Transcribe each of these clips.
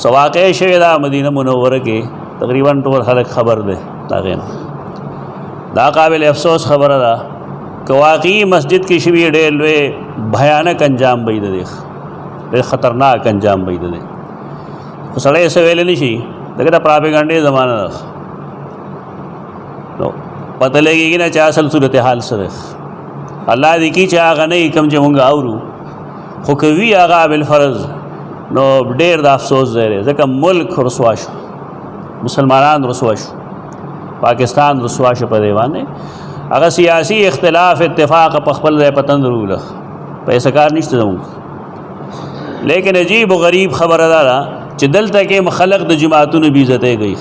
سواقع شوی دا مدینه منوره کې تقریبا ټول خلک خبر دی داغې نه. دا قابل افسوس خبره ده که واقعي مسجد کې شوي ډېر لوی بھیانک انجام به یې د دې ډېر خطرناک انجام به یې د دې خو سړی څه ویلی نه شي ځکه د پراپیګنډې زمانه ده نو پته لګېږي نه چې اصل صورت حال څه دی. الله دې کړي چې هغه نه وي کوم چې مونږ اورو خو که وي هغه بالفرض نو ډېر د افسوس ځای دی ځکه ملک رسوا شو مسلمانان رسوا شو پاکستان رسوا شو په دې باندې هغه سیاسي اختلاف اتفاق په خپل ځای پتن روله پیسه کار نشته زموږ لیکن عجیب و غریب خبره ده چې دلته کې خلق د جماعتونو بې عزتۍ کوي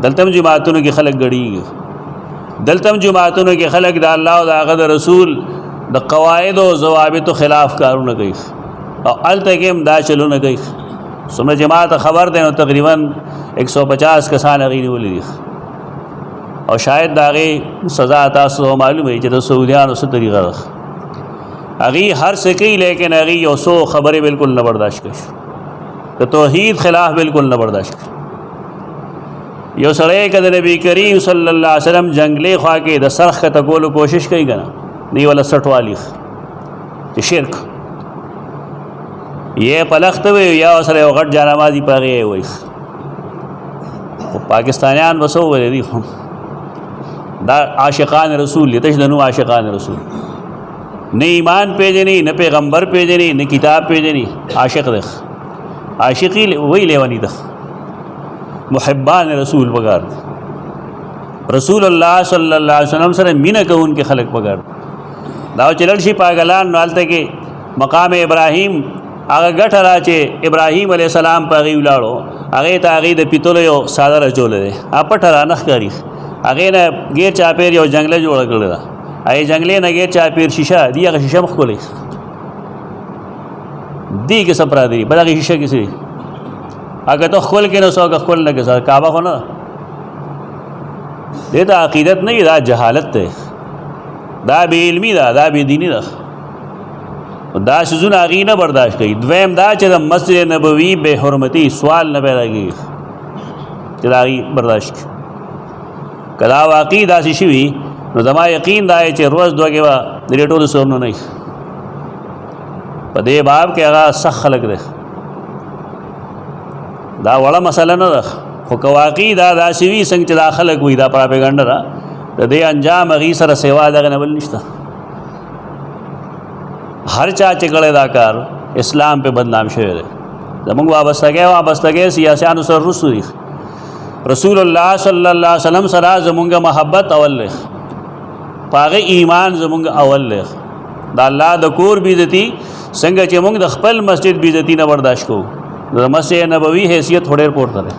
دلته هم جماعتونو کې خلق ګډېږي دلته هم جماعتونو کې خلق د الله او د هغه د رسول د قواعد او ضوابطو خلاف کارونه کوي او هلته کې هم دا چلونه کوي. څومره جماعت خبر دی نو تقریبا 150 کسان هغوی نیولي دي او شاید د هغې سزا تاسو معلوم وي چې د سعودیانو څه طریقه ده هغوی هر څه کوي لیکن هغوی یو څو خبرې بالکل نه برداشت کوي د توحید خلاف بالکل نه برداشت کوي. یو سړی که د نبي کریم صلی الله علیه وسلم جنګلې خوا کې د سر ښکته کولو کوشش کوي که نه نه ولا سټ والی چې شرک یہ پلخت وي یا سره یو غټ جانمازي په هغې یې وایي خو پاکستانیان به څه وویلی دي خو دا عاشقان رسول دي تش د نو عاشقان رسول نه ایمان پیژني نه پیغمبر پیژني نه کتاب پیژني عاشق دی عاشقي وی لیونی ده محبان رسول پکار دی رسول الله صلی الله علیه وسلم سره مینه کوونکي خلک پکار دا چې لړ شي پاگلان نو هلته کې مقام ابراهیم هغه ګټه را چې ابراهیم علیه السلام په هغې ولاړو هغې ته هغې د پیتلو یو څادر اچولی دی هغه پټه را نه ښکاري هغې نه ګیر چاپېر یو جنګله جوړه کړې ده هغې جنګلې نه ګیر چاپېر شیشه دي هغه شیشه هم ښکلی دي کې څه پراته دي په دغې شیشه کې څه دي اگه ته ښکل کې نه څوک ښکل نه کې کعبه خو نه دې ته عقیدت نه وي دا جهالت دی دا بې علمي ده دا بې دیني ده دا سيزونه هغوی نه برداشت کوي. دویم دا چې د مسجد نبوي بې حرمتي سوال نه پیدا کېږي چې دا هغوی برداشت کړي که دا واقعي داسې شوي نو زما یقین دا چې روز دوه کې به د دې ټولو سرونه نه وي په دې باب کې هغه سخت خلک دی دا وړه مسله نه ده خو که واقعي دا داسې وي څنګه چې دا خلک وي دا پراپیګنډه ده د دې انجام هغوی سره سوا دغه نه بل نشته. هر چا چې کړی دا کار اسلام په بدنام شوی دی زموږ وابستګۍ سیاسیانو سره رسو دي رسول الله صلی الله علیه وسلم سره زموږ محبت اول دی په هغه ایمان زموږ اول دی د الله د کور بېعزتي څنګه چې موږ د خپل مسجد بېعزتي نه برداشت کوو د مسجد نبوي حیثیت خو ډېر پورته دی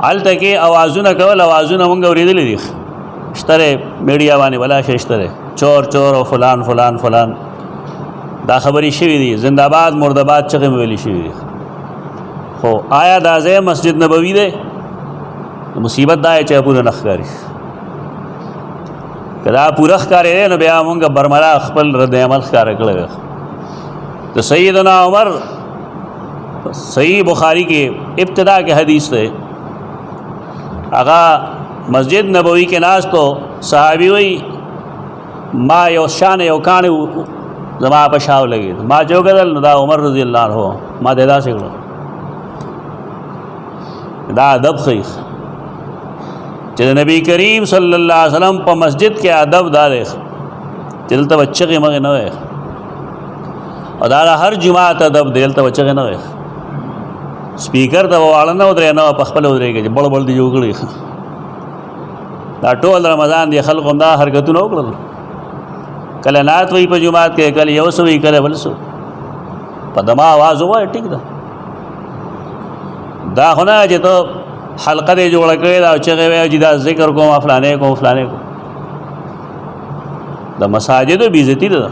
هلته کې اوازونه کول اوازونه موږ اورېدلی دي شته میډیا باندې بلا شی شته چور چور او فلان فلان فلان دا خبرې شوي دي زنده‌باد مرده‌باد چغې مې ویلې شوي دي خو آیا دا ځای مسجد نبوي دی مصیبت دا یې چې پوره نه ښکاري که دا پوره ښکارېدی نو بیا مونږ برملا خپل رد عمل ښکاره کړی د سیدنا عمر صحیح بخاری کې ابتدا کې حدیث دی هغه مسجد نبوی کې ناستو صحابي وی ما یو شان یو کاڼی زما په شاو لګېد ما چې وکتل نو دا عمر رضی الله عنه ما دې داسې کړو دا ادب ښیي چې د نبی کریم صلی الله علیه وسلم په مسجد کې ادب دا دی چې دلته به چغې مغې نه وی او دا هر جماعت ادب دی دلته به چغې نه وی سپیکر ته به واړه نه ودرې نه په خپله ودرېږي چې بړ بړ دې جوړ کړي دا ټول رمضان دی خلکو هم دا حرکتونه وکړل کله نعت وی په جماعت کې کله یو څه وی کله بل څه په دما آواز ووایه ټیک ده دا خو نه چې ته حلقه دې جوړه کړې ده او چغې وایې چې دا ذکر کوم فلانې کوم فلانې کوم د مساجدو بېعزتي ده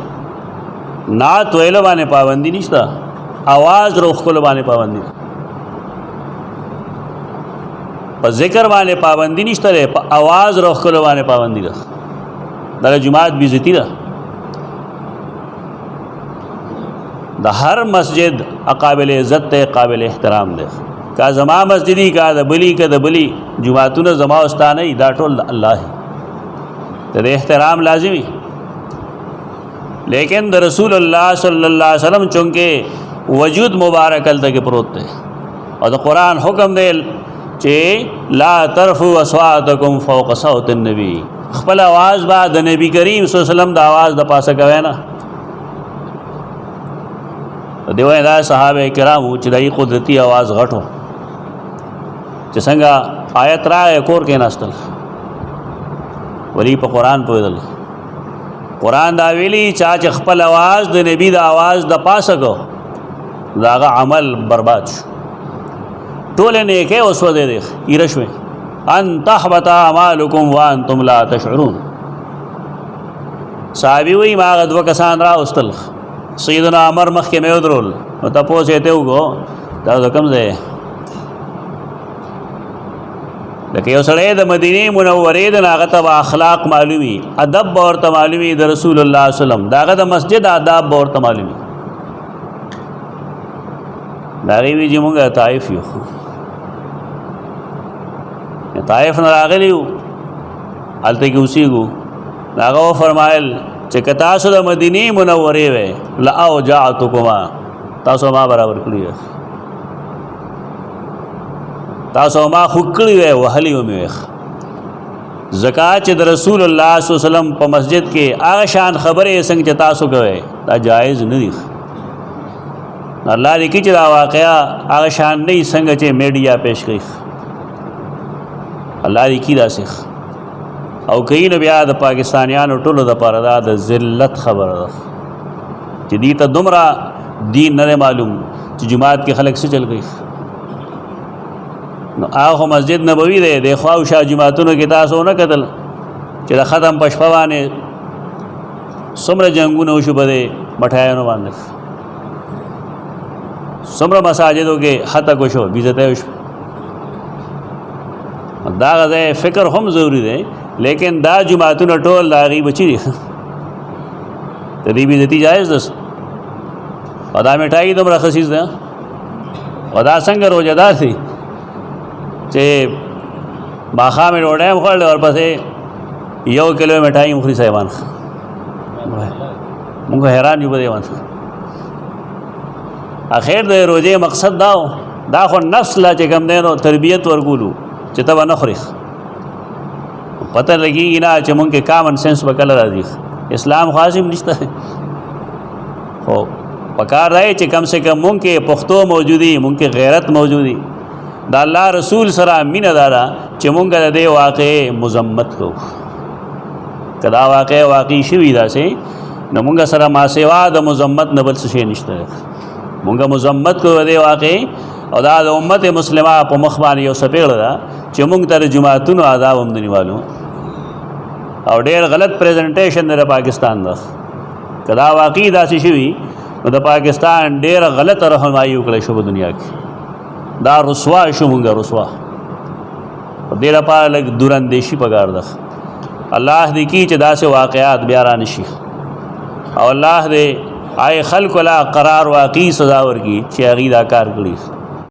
نعت ویلو باندې پابندي نشته آواز روښکلو باندې پابندي ده په ذکر باندې پابندي نشته ده په آواز روښکلو باندې پابندي ده دا د جماعت بېعزتي ده د هر مسجد قابل عزت ته قابل احترام دی کا زما مسجدی کا د بلی کا د بلی جماعتونه زما استانه دا ټول الله ته احترام لازمی لیکن د رسول الله صلی الله علیه وسلم چونکه وجود مبارک الته کې پروت دی او د قران حکم دی چې لا ترفعوا اصواتکم فوق صوت النبی خپل आवाज با د نبی کریم صلی الله علیه وسلم د आवाज د پاسه کوي نه دیوه دا صحابه کرامو چې دای قدرتی आवाज غټو چې څنګه آیت را کور کې ناستل ولی په قران پوهدل قران دا ویلی چې خپل आवाज د نبی د आवाज د پاسه کو داغه عمل برباد شو ټول نه کې اوس و دې ایرشوي ان تحبط اعمالکم وانتم لا تشعرون صحابي وی ما غد وکسان را واستل سیدنا عمر مخ کې مې ودرول نو تاسو ته وګو دا کوم ځای لکه یو سړی د مدینه منورې د هغه ته اخلاق معلومي ادب ورته معلومي د رسول الله صلی الله علیه وسلم داغه د مسجد آداب ورته معلومي داغه وی چې موږ طائف یو طائف نه راغلیو الته کې اوسېګو هغه فرمایل چې کتا سو د مدینه منورې وې لا او جاءتکما تاسو ما برابر کړی تاسو ما خکړی وې وهلیو مې زکات چې د رسول الله صلی الله علیه وسلم په مسجد کې هغه شان خبره څنګه چې تاسو کوي دا جایز نه دی الله دې کې چې دا واقعیا هغه شان نه څنګه چې میډیا پیش کړي الله دې کې دا سیخ او کین بیا د پاکستانیانو ټولو د پاره دا د ذلت خبره ده چې دې ته دومره دین نه معلوم چې جماعت کې خلک څه چل گئی نو هغه مسجد نبوي دی د خواو شاه جماعتونو کې تاسو نه کتل چې د ختم پښپوانه څومره جنگونه وشو بده مټایانو باندې څومره مساجدو کې حتی کو شو بیزته وشو دا غځه فکر هم ضروری دی لیکن دا جماعتونه ټول لاغي بچی دي ته دې بیزتی جایز ده او دا میټای دومره خسیس ده او دا څنګه روزدار دي چې ماخا مې ډوډۍ مخړل او پسې 1 کیلو میټای مخري صاحبان موږ حیران یو بده وانه اخر د روزه مقصد دا خو نفس لا چې کوم دینو تربیت ورګولو چې تا نه خوري پتہ لګي نه چې مونږ کې کامن سنس وکړه راځي اسلام خاصم نشته خو پکار راځي چې کم سے کم مونږ کې پښتو موجودي مونږ کې غیرت موجودي دا الله رسول سره مینه دارا چې مونږ د دې واقع مذمت کو کدا واقع واقعي شوی دا سي نو مونږ سره ما سیوا د مذمت نه بل څه نشته مونږ مذمت کو دې واقع او دا د امت مسلمه په مخ باندې یو سپېړه ده چې مونږ تر جماعتونو آداب هم نیوالو او ډېر غلط پریزنټیشن د پاکستان ده کدا واقعي داسې شوي نو د پاکستان ډېر غلط رهنمایي وکړه شو په دنیا کې دا رسوا شو مونږ رسوا دې لپاره لږ دوراندیشي پکار ده الله دې کی چې داسې واقعات بیا را نشي او الله دې آی خلق لا قرار واقعي سزا ورکړي چې هغه دا کار کړی